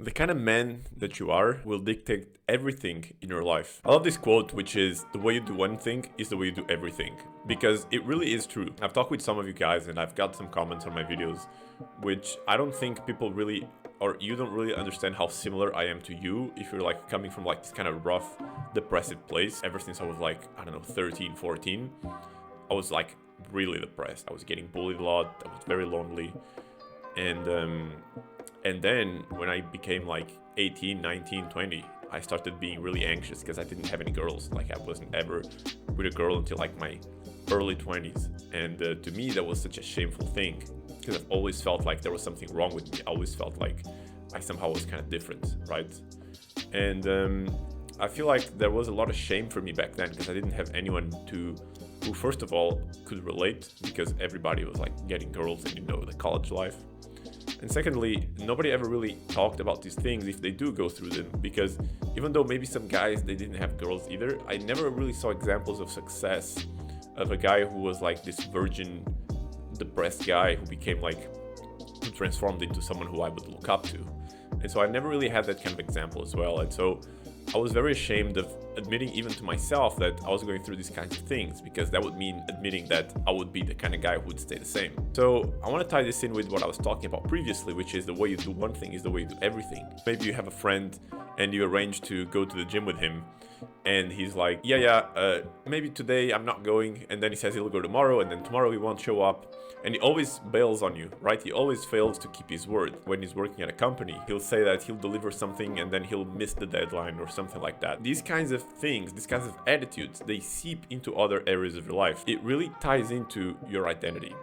The kind of man that you are will dictate everything in your life. I love this quote, which is, the way you do one thing is the way you do everything. Because it really is true. I've talked with some of you guys and I've got some comments on my videos, which I don't think people really, or you don't really understand how similar I am to you if you're like coming from like this kind of rough, depressive place. Ever since I was like, I don't know, 13, 14, I was like really depressed. I was getting bullied a lot. I was very lonely. And then when I became like 18, 19, 20, I started being really anxious because I didn't have any girls. Like I wasn't ever with a girl until like my early 20s. And to me, that was such a shameful thing because I've always felt like there was something wrong with me. I always felt like I somehow was kind of different, right? And I feel like there was a lot of shame for me back then because I didn't have anyone who first of all could relate, because everybody was like getting girls and the college life. And secondly, nobody ever really talked about these things if they do go through them, because even though maybe some guys, they didn't have girls either, I never really saw examples of success of a guy who was like this virgin, depressed guy who became like, who transformed into someone who I would look up to. And so I never really had that kind of example as well. And so I was very ashamed of admitting even to myself that I was going through these kinds of things, because that would mean admitting that I would be the kind of guy who would stay the same. So I want to tie this in with what I was talking about previously, which is the way you do one thing is the way you do everything. Maybe you have a friend and you arrange to go to the gym with him, and he's like, maybe today I'm not going, and then he says he'll go tomorrow, and then tomorrow he won't show up, and he always bails on you, right? He always fails to keep his word. When he's working at a company, he'll say that he'll deliver something and then he'll miss the deadline or something like that. These kinds of things, these kinds of attitudes, they seep into other areas of your life. It really ties into your identity.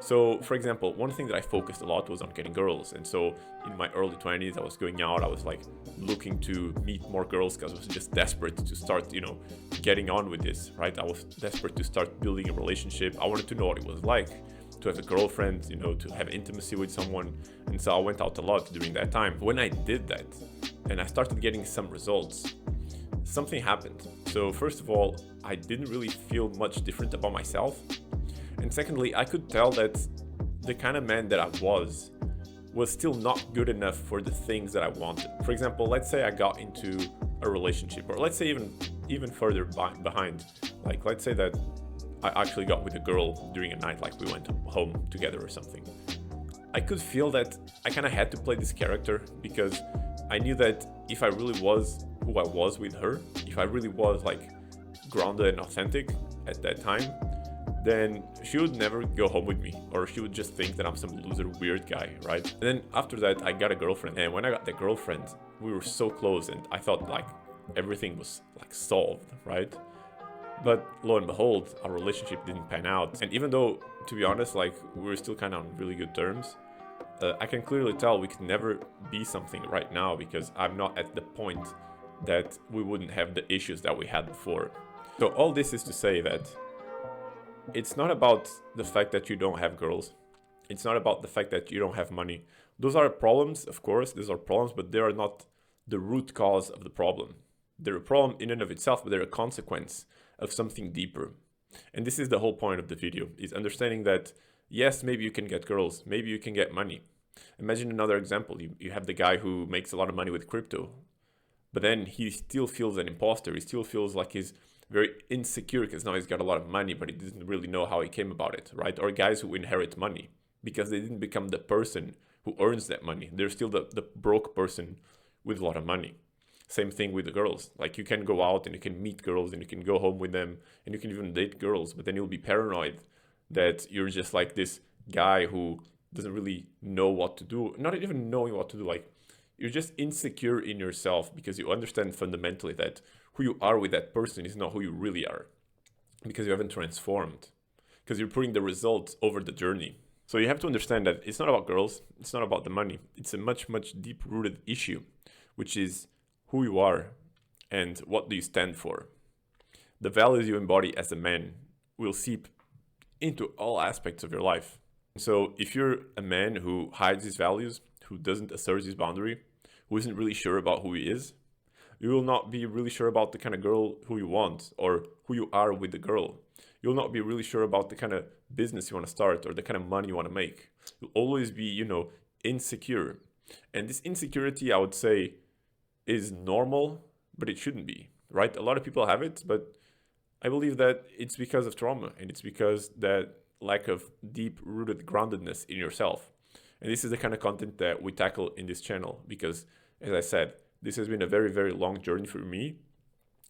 So, for example, one thing that I focused a lot was on getting girls. And so in my early 20s, I was going out, I was like looking to meet more girls because I was just desperate to start, getting on with this, right? I was desperate to start building a relationship. I wanted to know what it was like to have a girlfriend, to have intimacy with someone. And so I went out a lot during that time. When I did that and I started getting some results, something happened. So first of all, I didn't really feel much different about myself. And secondly, I could tell that the kind of man that I was still not good enough for the things that I wanted. For example, let's say I got into a relationship, or let's say even further behind. Like, let's say that I actually got with a girl during a night, like we went home together or something. I could feel that I kind of had to play this character, because I knew that if I really was who I was with her, if I really was like grounded and authentic at that time, then she would never go home with me, or she would just think that I'm some loser, weird guy, right? And then after that, I got a girlfriend. And when I got the girlfriend, we were so close and I felt like everything was like solved, right? But lo and behold, our relationship didn't pan out. And even though, to be honest, like we were still kind of on really good terms, I can clearly tell we could never be something right now, because I'm not at the point that we wouldn't have the issues that we had before. So all this is to say that it's not about the fact that you don't have girls. It's not about the fact that you don't have money. Those are problems, of course, those are problems, but they are not the root cause of the problem. They're a problem in and of itself, but they're a consequence of something deeper. And this is the whole point of the video, is understanding that, yes, maybe you can get girls, maybe you can get money. Imagine another example. You have the guy who makes a lot of money with crypto, but then he still feels an imposter. He still feels like he's very insecure because now he's got a lot of money, but he doesn't really know how he came about it, right? Or guys who inherit money because they didn't become the person who earns that money. They're still the broke person with a lot of money. Same thing with the girls. Like, you can go out and you can meet girls and you can go home with them and you can even date girls, but then you'll be paranoid that you're just like this guy who doesn't really know what to do. Not even knowing what to do, like you're just insecure in yourself because you understand fundamentally that who you are with that person is not who you really are, because you haven't transformed, because you're putting the results over the journey. So you have to understand that it's not about girls, it's not about the money. It's a much, much deep-rooted issue, which is who you are and what do you stand for. The values you embody as a man will seep into all aspects of your life. So if you're a man who hides his values, who doesn't assert his boundary, who isn't really sure about who he is, you will not be really sure about the kind of girl who you want or who you are with the girl. You'll not be really sure about the kind of business you want to start or the kind of money you want to make. You'll always be, insecure. And this insecurity, I would say, is normal, but it shouldn't be, right? A lot of people have it, but I believe that it's because of trauma, and it's because that lack of deep rooted groundedness in yourself. And this is the kind of content that we tackle in this channel because, as I said, this has been a very, very long journey for me.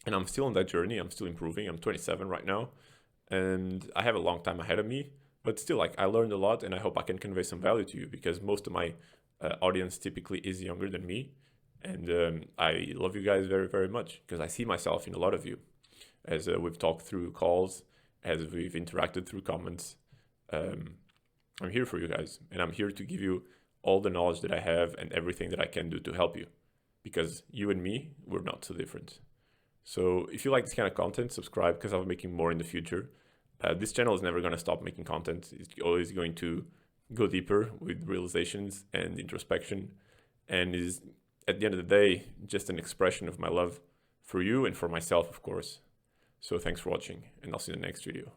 And I'm still on that journey. I'm still improving. I'm 27 right now. And I have a long time ahead of me. But still, like, I learned a lot, and I hope I can convey some value to you because most of my audience typically is younger than me. And I love you guys very, very much because I see myself in a lot of you as we've talked through calls, as we've interacted through comments. I'm here for you guys, and I'm here to give you all the knowledge that I have and everything that I can do to help you, because you and me, we're not so different. So if you like this kind of content, subscribe because I'll be making more in the future. This channel is never going to stop making content. It's always going to go deeper with realizations and introspection, and is, at the end of the day, just an expression of my love for you and for myself, of course. So thanks for watching, and I'll see you in the next video.